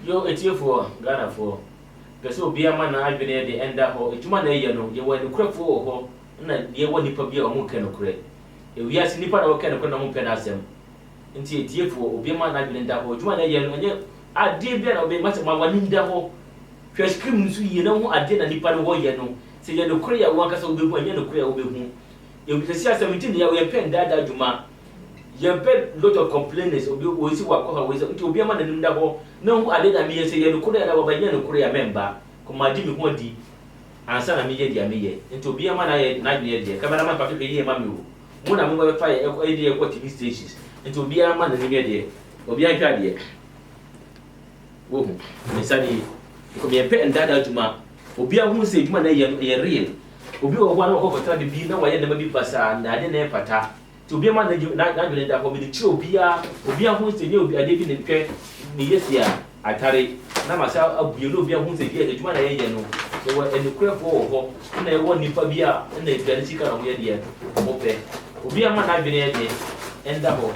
Yo, it's here for Ghana for. Because so be a man I've been at the end of it. Man, you were the crap for and you want to be a moon can occur. If we are snipper or can occur, no pen as them. Until it's here for be a man I've been in that hole. You want a yellow and yet I did be a much of my one in the hole. Fresh cream, you know, I did a nipper war, you know. Say you're the Korea workers will be one, you're the Korea will be home. You will see 17 years, we are paying that Juma. You have a lot of complainers of you will see what ways to be a man in the hole. No, I didn't mean say you could have a Korea member. Come my Jimmy Wadi and son of me, dear me, and to be a man I had 9 years, Cameraman Patrick, year, mammy. One of them fire idea what TV stations, and to be a man in the media, or be a idea. Oh, Miss Sunny, you could be a pet and dad Juma, or be a woman say, man, a real. Or be one of trying to be no way never be Bassa, and I didn't pata. To be a man that you not been that will be the chill beer, or be a who's the new be a living in care. Yes, yeah, I carry. Now myself, you know, be a who's a year, one a year, no. They were in the crap for, and they won the beer, and they get a chicken of the year. Okay, or be a man I've been here, and double.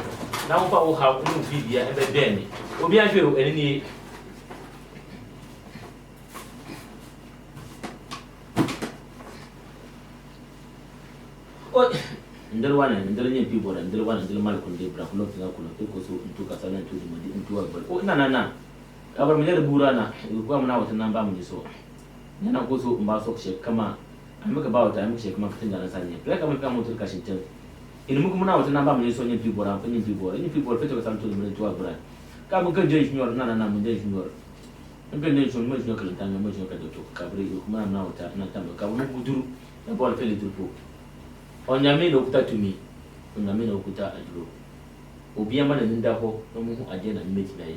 Now, I will have no video and then Benny. Or be a few any. Oh, ndel wana ndel nyen people ndel wana ndel mal ko de bra ko loti ko ko so into ka salan to di into wa bal o na kabar mi le burana ko am na wata nan ba mu so yana ko so ba so she kama an muka ba wata muka she kama fitin da na sanye la kama ka mu turka shin tin in muka muna wata nan ba mu so nyen people ran nyen people fito ka san to di into wa bra ka mu ka je shi nyor na mu je shi nyor en ben ne so mu shi nyor kan mu shi ka to kabri ko muna na wata na tambo ka mu buduru e bol fele turpo onyame no kuta tumi onyame no kuta aduro obi ama na nda ho no mu ade na mmeti na ye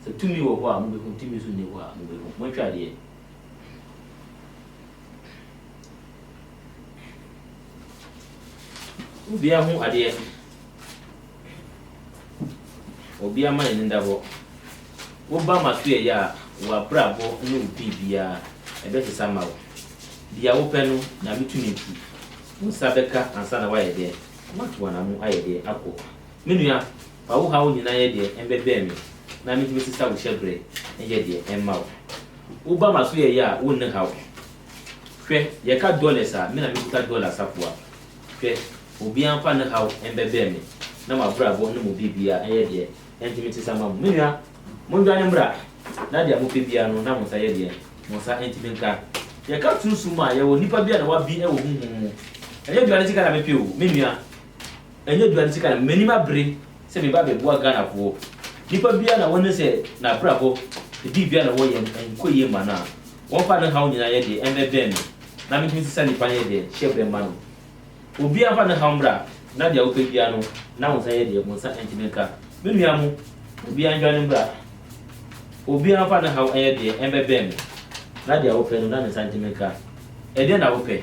se tumi wo ho a mu be ko tumi so ne ho a mu be ko mo twa de obi ahu ade obi ama na nda ho wo ba ma so ye ya wa brabo ne obi bia e be sesa ma wo bia wo pe no na mitumi tu Musabeka and Sana Wire there. What one am I there? Apple. Minia, how you na there and be me. Na me to sister with shebre and yet there and mouth. Uba must be a ya, wouldn't how. Fe, ye cat dollars are, mina me put dollars up. Fe, Ubian fan how and be me. Now my bravo no bibia and yet there and to me to some minia. Mundan bra. Nadia Mupibiano, now was I there. Mosa antimenka. Ye cat too suma, ye will nipper be and what be a and you are the me pew, Minia. And you are the minima brain, say me baby, what Ghana for. People be an one say, na bravo, the Bibiana way and Quay mana. One father hound in a yedi and the den. Now me to send the panade, shape and man. Will be a father hambra, Nadia Upiano, now say the Monsa Antimenka. Miniamu, will be enjoying bra. Will be a father how I did and the ben. Nadia open and Santimenka. And then I will pay.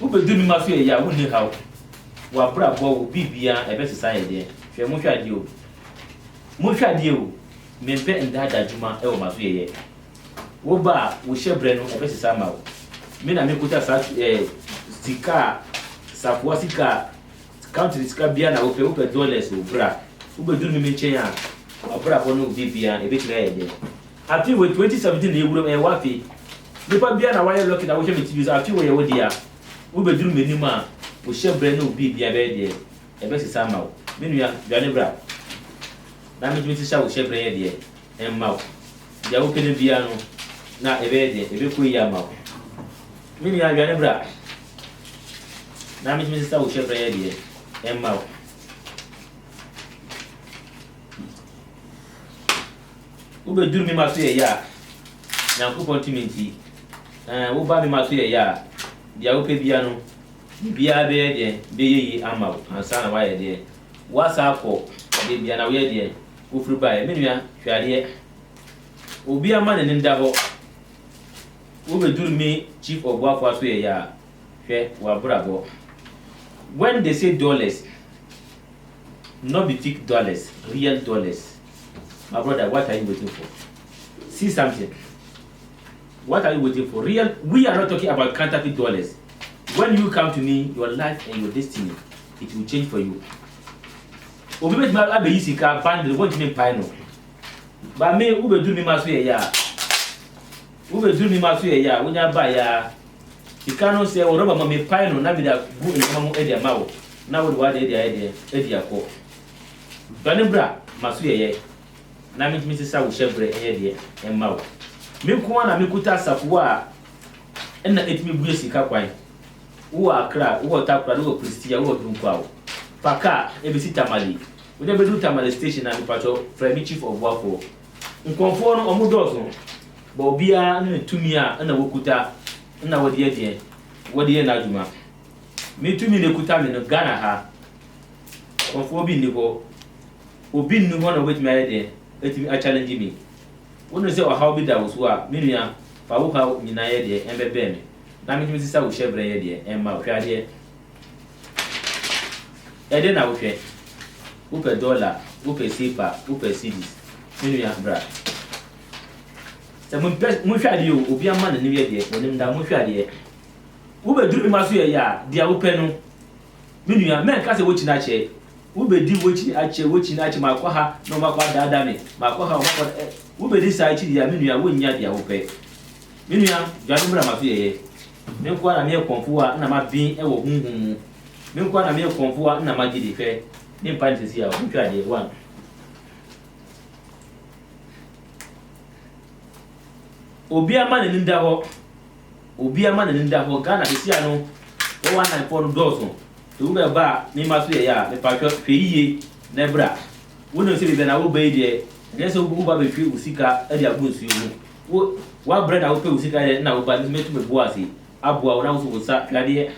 Who will do me my fear? Ya wouldn't how. Wa bravo be beyond a better society. Fair Musha deal. Musha deal. Men pet and dad Juma el my fear. Woba, we share brand a better somehow. Men I make put us Sika, Sapuasika, country Scabiana, open dollars or bra. Who will do me chain? A bravo no be beyond a bit lady. I feel with 2017 you would have a waffy. The Pabiana, why looking at what you use, I feel where dear. We be do minima, we share brand new be a bed, a best somehow. Minia, Janebra. Now, Mrs. Shaw share bread and mouth. The open piano, not a bed, a bit queer mouth. Minia, Janebra. Now, Mrs. Shaw share bread and mouth. We be do me my fear, ya. Now, coupon Timothy. Who buy me my fear, ya. The open piano, be a bear, be ammo, and son of wire there. What's up for? Be an away there. Who flew by a million, Shadia. Will be a man in double. Who will do me chief of what was we ya? Fair, well, bravo. When they say dollars, not be thick dollars, real dollars. My brother, what are you waiting for? See something. What are you waiting for? Real? We are not talking about counterfeit dollars. When you come to me, your life and your destiny, it will change for you. Obi bet ma abe yisi ka band won't me pay no. ba me ube duru mi maso ye ya ube duru mi maso ye ya wonya ba ya ikano se wo roba ma me pai no na bi da gu en ma e dia mawo na wo wa de e dia ko dwane bra maso ye na mi sisa wo shebre e dia e mawo me ko na me kuta safo a enna etimi buye sika kwan wo akra wo takra wo kristia wo dunkwawo paka ebisi tamale we dey do tamale station and pacho frame chief of wafo nkonfo no omudoso ba obia na tumi a na wokuta na wodi na adwuma me tumi ne kuta me no Ghana ha konfo bi ni ho obi nu ho na wetimi ayede etimi a challenge me wono se o how bi da wo so a me nua fa wo ha nyina yede embebe me na me tumi sisa wo shebre yede emma hwade ede na wo hwe upe dollar upe sipa upe cedis minu ya bra se mun hwade yo obi ama na ne yede onim da mun hwade ube duru maso ye ya dia upe no minu ya men ka se wo china che ube di wo chi na che makwa ha no makwa dada me makwa ha makwa ube di sa chi dia minu ya wo nya dia upe minu ya janu bra maso ye men kwa na me konfuwa na ma bin e wo hunhun men kwa na me konfuwa na ma gidi fe ni mpanti si ya hwade one obi ama ne nda ho Ghana se sia no 194 dozo to ube ba ni maso ye ya me pa hweye na bra wono se be na wo ba ide ne se wo ba be hwe usika e dia bu nsu wo wa brother wo pe usika ye na wo ba ni metu me boasi aboa wo na wo so sa hwade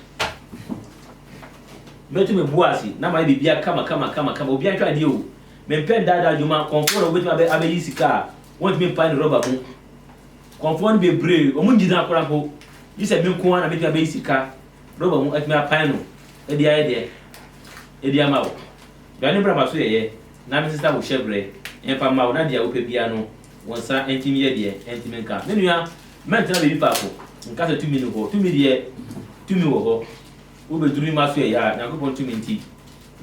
metu me boasi na ma bibia kama obi atwa de o me pen dada juma konforo wetu abe yisika won me pan rubber mu konforo be brave o mun jida akora ko yise me ko na me abe yisika rubber mu atme apan no e dia mawo dwane bra maso ye na me sista wo shebre en pa mawo na dia wo pe bia no wonsa entimi ye de entimi nka me nua men tena be bi pa ko nka se tumi no ho tumi de tumi wo ho ube duru maso ya na ko pontu minti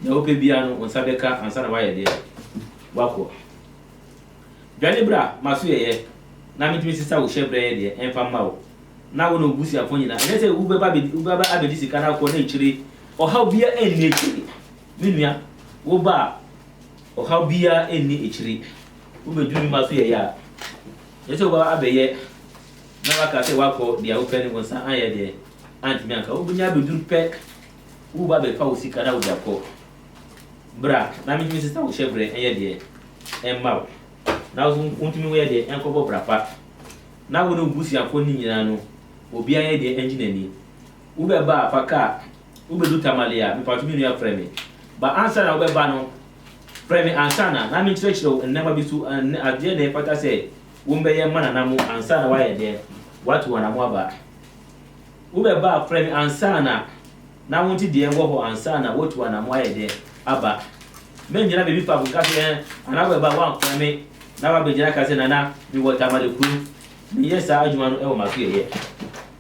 ya ope bia no wonsa beka ansa na waye de wako dwane bra maso ye na mitimi sisa wo shebre ye de emfa mawo na wo no busi afo nyina ene se ube ba abedi sika na ko na ichire o ha bia enni ichire minua wo ba o ha bia enni ichire ube duru maso ye ya yese wo ba abeye na waka se wako dia ope ni wonsa aye de anti mianka obunya bedur pe u ba be fa usika na udako bra na mi sister wo shebre enye de emma na wo untumi wo ye de enkobo bra pa na wo no busi afo ni nyina no obi anye de engine ni u be ba afaka u be du tamalia mi patumi no ya frame ba answer na wo be ba no frame answer na mi chirechiro nnema bisu ade de pata se wo mbe ye mana na mu answer na wa ye de watu wana mu aba ube ba frame ansana na wonti de wo ho ansana wotu wana mo ayede aba men jina bebi fa buka se ana we ba wan frame na ba be jina ka se nana mi wota ma de ku mi yesa adwuma no e wo maso ye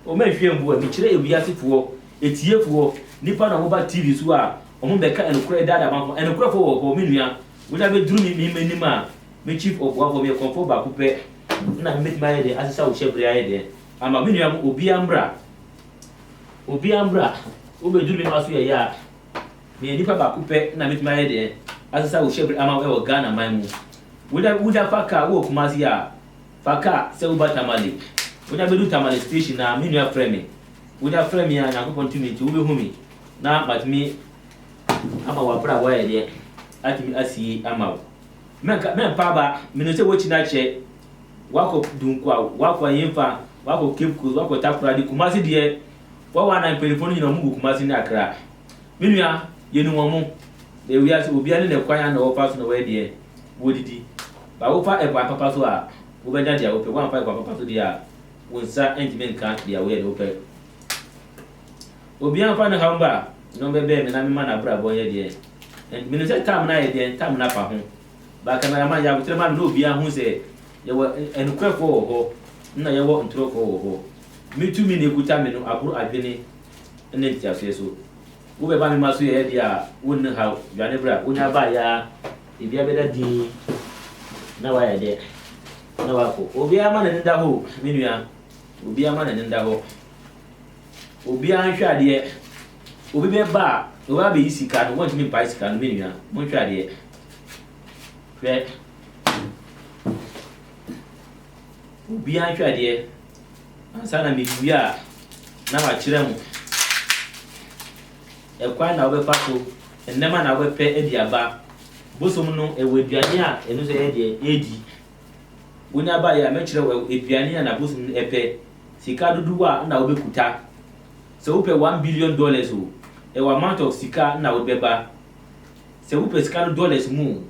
o me hwe mbu mi kire ebu yasifuo etiefuo nipa na wo ba tv so a o mo be ka enukure dada ma enukure fo wo mi nua wo ja be duru mi menima me chief of wafo me konfo ba kupe na mi ma ye de asisa wo shebre ayede ama mi nua obi ambra ube duru mi maso ye ya me nipa ba kupe na mitima ye de asisa wo shebre ama we wo Ghana man mu wuda faka wo kumasi ya faka se wo batamale wuda bedu tamale station na minu ya frame wuda frame ya na ko continuity ube humi na batmi ama wa bra wa ye de atimi asi ama wo men pa ba minu se wo china che wako dunkwa wako yemfa wako kepku wako takura di kumasi de wa na pelefoni na mugu kumasi ni akra minua yenu womu de wiase obi ani ne kwan na wo fa so na we de wodidi ba wo fa e papa so a wo be dia wo pe wo fa e papa so dia wonsa engine kan dia we de wo pe obi an fa na hamba no be me na me ma na bra bo ye de en minu se tam na ye de tam na pa ho ba kana ma ya butre ma no obi an hu se ye wo en kwefo ho na ye wo ntroko ho mitumi ne kuta me no aburu adwene ne ntiafe so wo be ba me maso ye dia wonni ha dwane bra wonya ba ya ebia beda din na wa ya de na wako obi ama na nda ho menua obi ama na nda ho obi an hwade obi be ba o ba be isika no want me buy sika no menua mo hwade hwe obi an hwade ansa na me bia na ma kire mu e kwa na obefa so enema na obepe ediaba bosom no e weduane a eno se ye edi wonya ba ya me kire we eduane na bosom no epe sika dudu a na obekuta se wo pe $1 billion o e wa amount of sika na obeba se wo pe sika no dollars mu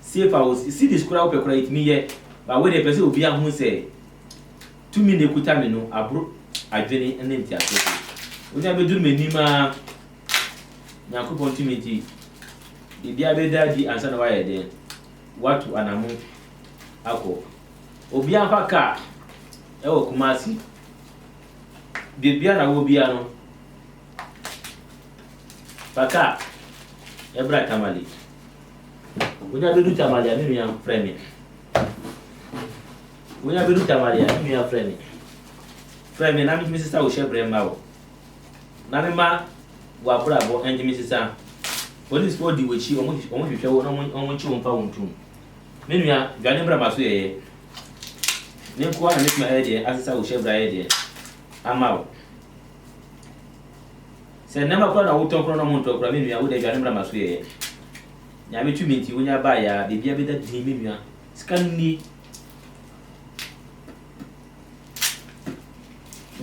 see if I was see this crowd pe kura it me ye ba we dey person obi ahun se 2 minutes kuta me no abro adwene ene ntia so wonya be duru menima Nyankopon timiti bibia be dadi ansa na waye de watu anamu ako obi afa ka e wo Kumasi bibia na wo bia no paka ebra tamali wonya be du tamali a me yan frame wonya be du tamali a me yan frame na mi sister wo shebre ma wo na me ma wa brabo enjimi sisa police for di wechi omo hwehwe wo omo chi wo mfa wontum menua dwane bra maso ye ne ko na metma ede asisa wo shebra ede amawo se nema kwa na wo tonkro na monto kra menua wo de dwane bra maso ye nya metu minti wonya ba ya bibia beda di menua skanni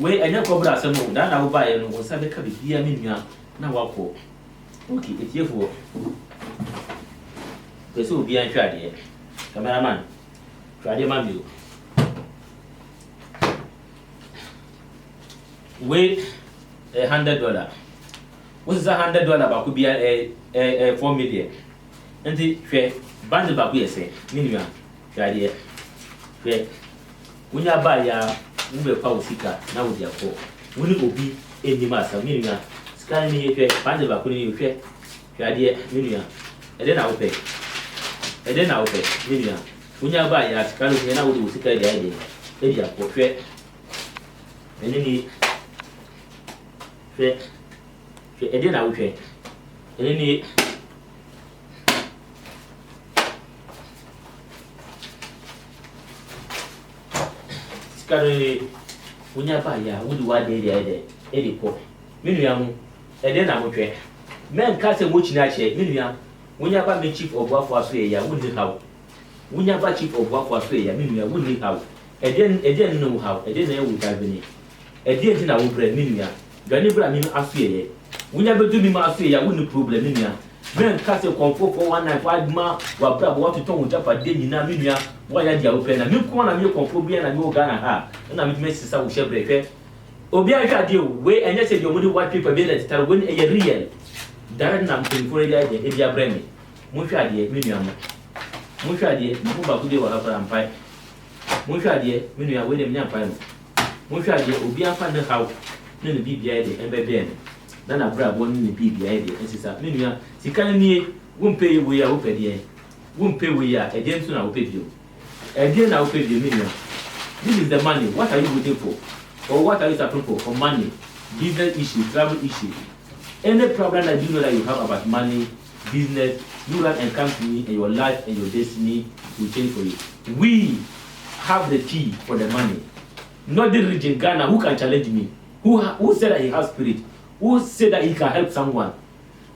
we enya ko bra asemo da na wo ba ye no wo sabe ka bibia menua na wako okay etiefo pese obi an hwade cameraman hwade ma mi we $100 what is $100 ba ko bia 4 million enti hwe band ba ko yese minua hwade hwe wonya ba ya mbe pa usika na wo dia ko woni obi enima sa minua scan ni hwe band ba ko ni hwe hwade minua ede na wo pe minua wonya ba ya scan ni na wo di usika dia ede e dia ko hwe ene ni hwe ede na wo hwe ene ni kare wonya ba ya wudi wa de ede ko menua mu ede na motwe men ka se mo china che menua wonya ba me chief obuafo aso ye ya wudi hawo wonya ba chief obuafo aso ye ya menua wudi hawo ede no hawo ede na ewu ta beni ede ti na wo bra menua dwane bra mi aso ye wonya be du mi ma aso ye ya wudi problem menua men ka se konfo 419 ma wa bra bo to ton japa de nyina menua wa ya dia open na mi ko na mi konfo bia na mi o Ghana ha na mi tmesi sa wo shebre hwe obi a hwa de we enye se de omudi white paper be let tar woni e real dare na mpenfo dia de e dia bremi mo hwa de menua mo hwa de mo ba ku de wa ha ampai mo hwa de menua we de nya ampai mo hwa de obi afa ne hawo ne ne bibia de embe be ne na bra bo ne bibia de ensisa menua sika ni wompe we ya wo pede wompe we ya e de nso na wo pede again now pay the million. This is the money. What are you waiting for? Or what are you suffering for money? Business issue, travel issue. Any problem that you know that you have about money, business, you can come to me and your life and your destiny will change for you. We have the key for the money. Not the region Ghana who can challenge me. Who said that he has spirit? Who said that he can help someone?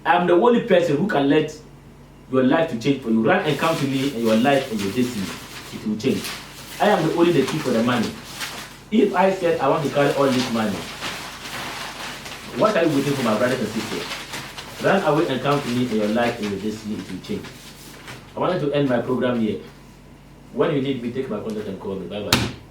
I am the only person who can let your life to change for you. Run and come to me and your life and your destiny. It will change. I am only the key for the money. If I said I want to carry all this money, what are you waiting for, my brothers and sisters? Run away and come to me and your life and your destiny, it will change. I wanted to end my program here. When you need me, take my contact and call me. Bye bye.